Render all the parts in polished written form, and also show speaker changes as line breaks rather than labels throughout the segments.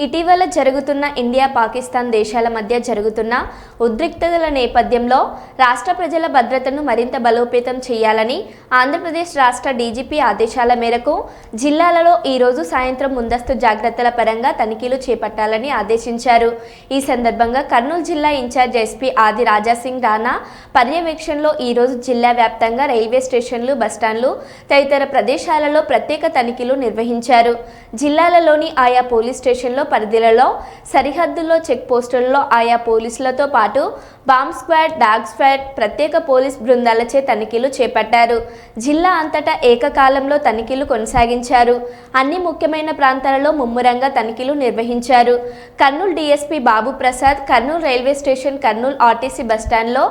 ఇటీవల జరుగుతున్న ఇండియా పాకిస్తాన్ దేశాల మధ్య జరుగుతున్న ఉద్రిక్తతల నేపథ్యంలో రాష్ట్ర ప్రజల భద్రతను మరింత బలోపేతం చేయాలని ఆంధ్రప్రదేశ్ రాష్ట్ర డీజీపీ ఆదేశాల మేరకు జిల్లాలలో ఈరోజు సాయంత్రం ముందస్తు జాగ్రత్తల పరంగా తనిఖీలు చేపట్టాలని ఆదేశించారు. ఈ సందర్భంగా కర్నూలు జిల్లా ఇన్ఛార్జ్ ఎస్పీ ఆది రాజాసింగ్ రాణా పర్యవేక్షణలో ఈరోజు జిల్లా వ్యాప్తంగా రైల్వే స్టేషన్లు, బస్టాండ్లు తదితర ప్రదేశాలలో ప్రత్యేక తనిఖీలు నిర్వహించారు. జిల్లాలలోని ఆయా పోలీస్ స్టేషన్లో పరిధిలలో సరిహద్దుల్లో చెక్ పోస్టులలో ఆయా పోలీసులతో పాటు బాంబ్ స్క్వాడ్, డాగ్ స్క్వాడ్, ప్రత్యేక పోలీస్ బృందాలచే తనిఖీలు చేపట్టారు. జిల్లా అంతటా ఏకకాలంలో తనిఖీలు కొనసాగించారు. అన్ని ముఖ్యమైన ప్రాంతాలలో ముమ్మరంగా తనిఖీలు నిర్వహించారు. Kurnool DSP Babu Prasad Kurnool railway station, Kurnool RTC బస్టాండ్లో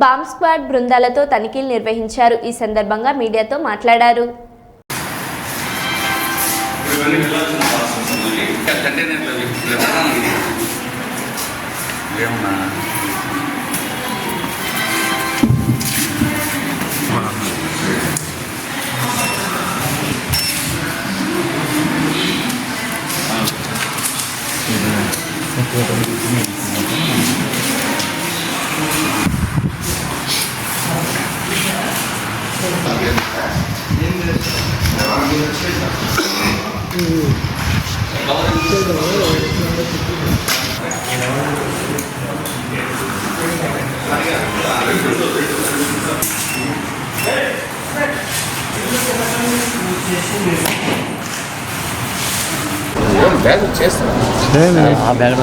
బాంబ్ స్క్వాడ్ బృందాలతో తనిఖీలు నిర్వహించారు. ఈ సందర్భంగా మీడియాతో మాట్లాడారు.
బ్యాగ్ చేస్తాను ఆ బ్యాగ్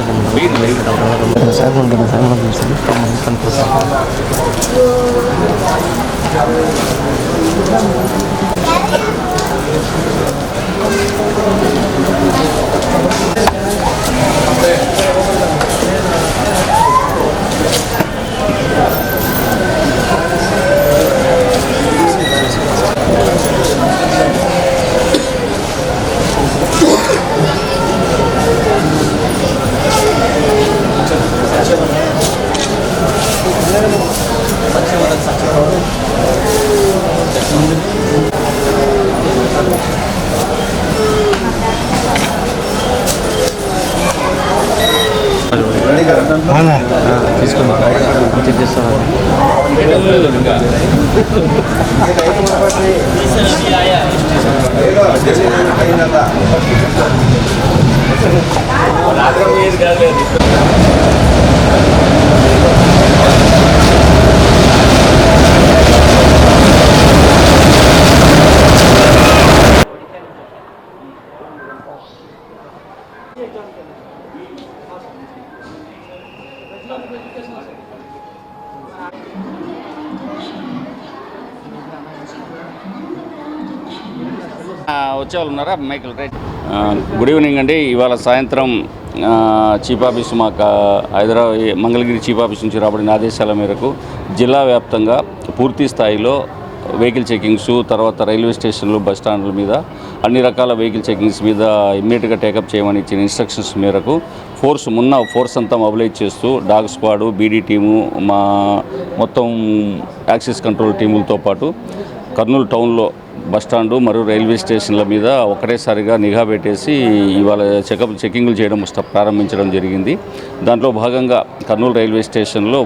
తీసుకుని చేస్తాను. వచ్చేవాళ్ళు ఉన్నారా మైకిల్? రైట్. గుడ్ ఈవినింగ్ అండి. ఇవాళ సాయంత్రం చీఫ్ ఆఫీస్ మాకు హైదరాబాద్ మంగళగిరి చీఫ్ ఆఫీస్ నుంచి రాబడిన ఆదేశాల మేరకు జిల్లా వ్యాప్తంగా పూర్తి స్థాయిలో వెహికల్ చెకింగ్స్, తర్వాత రైల్వే స్టేషన్లు, బస్ స్టాండ్ల మీద అన్ని రకాల వెహికల్ చెకింగ్స్ మీద ఇమ్మీడియట్గా టేకప్ చేయమని ఇచ్చిన ఇన్స్ట్రక్షన్స్ మేరకు ఫోర్స్ అంతా మొబిలైజ్ చేస్తూ డాగ్ స్క్వాడు, బీడీ టీము, మా మొత్తం యాక్సిస్ కంట్రోల్ టీములతో పాటు కర్నూలు టౌన్లో బస్టాండు మరియు రైల్వే స్టేషన్ల మీద ఒకటేసారిగా నిఘా పెట్టేసి ఇవాళ చెకింగ్లు చేయడం ప్రారంభించడం జరిగింది. దాంట్లో భాగంగా కర్నూలు రైల్వే స్టేషన్లో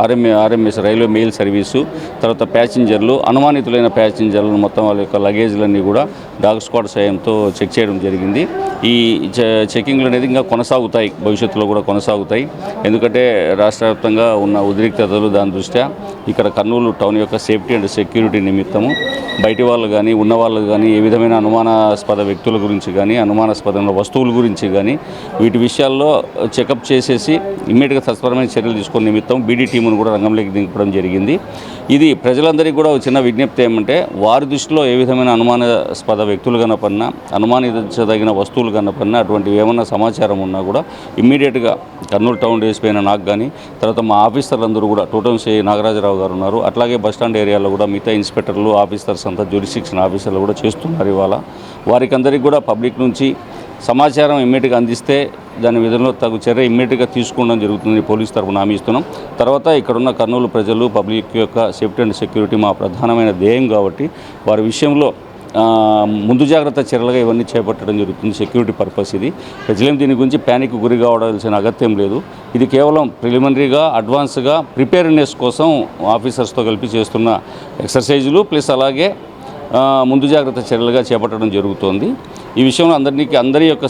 ఆర్ఎంఎస్ రైల్వే మెయిల్ సర్వీసు, తర్వాత ప్యాసింజర్లు, అనుమానితులైన ప్యాసింజర్లను మొత్తం వాళ్ళ యొక్క లగేజ్లన్నీ కూడా డాగ్ స్క్వాడ్ సాయంతో చెక్ చేయడం జరిగింది. ఈ చెకింగ్లు అనేది ఇంకా కొనసాగుతాయి, భవిష్యత్తులో కూడా కొనసాగుతాయి. ఎందుకంటే రాష్ట్ర వ్యాప్తంగా ఉన్న ఉద్రిక్తతలు దాని దృష్ట్యా ఇక్కడ కర్నూలు టౌన్ యొక్క సేఫ్టీ అండ్ సెక్యూరిటీ నిమిత్తము బయటి వాళ్ళు కానీ ఉన్న వాళ్ళు కానీ ఏ విధమైన అనుమానాస్పద వ్యక్తుల గురించి కానీ అనుమానాస్పదమైన వస్తువుల గురించి కానీ వీటి విషయాల్లో చెకప్ చేసేసి ఇమ్మీడియట్గా తత్పరమైన చర్యలు తీసుకునే నిమిత్తం బీడీ టీమును కూడా రంగంలోకి దింపడం జరిగింది. ఇది ప్రజలందరికీ కూడా ఒక చిన్న విజ్ఞప్తి ఏమంటే వారి దృష్టిలో ఏ విధమైన అనుమానాస్పద వ్యక్తులు కనపడినా, అనుమానించదగిన వస్తువులు కనపడినా, అటువంటి ఏమన్నా సమాచారం ఉన్నా కూడా ఇమ్మీడియట్గా కర్నూలు టౌన్ డీఎస్పీ అయిన నాకు కానీ, తర్వాత మా ఆఫీసర్లందరూ కూడా టోటల్ సి నాగరాజరావు గారు ఉన్నారు, అట్లాగే బస్టాండ్ ఏరియాలో కూడా మిగతా ఇన్స్పెక్టర్లు, ఆఫీసర్స్ అంతా జ్యూరిస్డిక్షన్ ఆఫీసర్లు కూడా చేస్తున్నారు. ఇవాళ వారికి అందరికీ కూడా పబ్లిక్ నుంచి సమాచారం ఇమ్మీడియట్గా అందిస్తే దాని విధంలో తగు చర్య ఇమ్మీడియట్గా తీసుకోవడం జరుగుతుంది పోలీస్ తరఫున హామీ ఇస్తున్నాం. తర్వాత ఇక్కడున్న కర్నూలు ప్రజలు, పబ్లిక్ యొక్క సేఫ్టీ అండ్ సెక్యూరిటీ మా ప్రధానమైన ధ్యేయం కాబట్టి వారి విషయంలో ముందు జాగ్రత్త చర్యలుగా ఇవన్నీ చేపట్టడం జరుగుతుంది. సెక్యూరిటీ పర్పస్ ఇది. ప్రజలేం దీని గురించి ప్యానిక్ గురి కావాల్సిన అగత్యం లేదు. ఇది కేవలం ప్రిలిమినరీగా అడ్వాన్స్గా ప్రిపేర్నెస్ కోసం ఆఫీసర్స్తో కలిపి చేస్తున్న ఎక్సర్సైజులు ప్లస్ అలాగే ముందు జాగ్రత్త చర్యలుగా చేపట్టడం జరుగుతోంది. ఈ విషయంలో అందరి యొక్క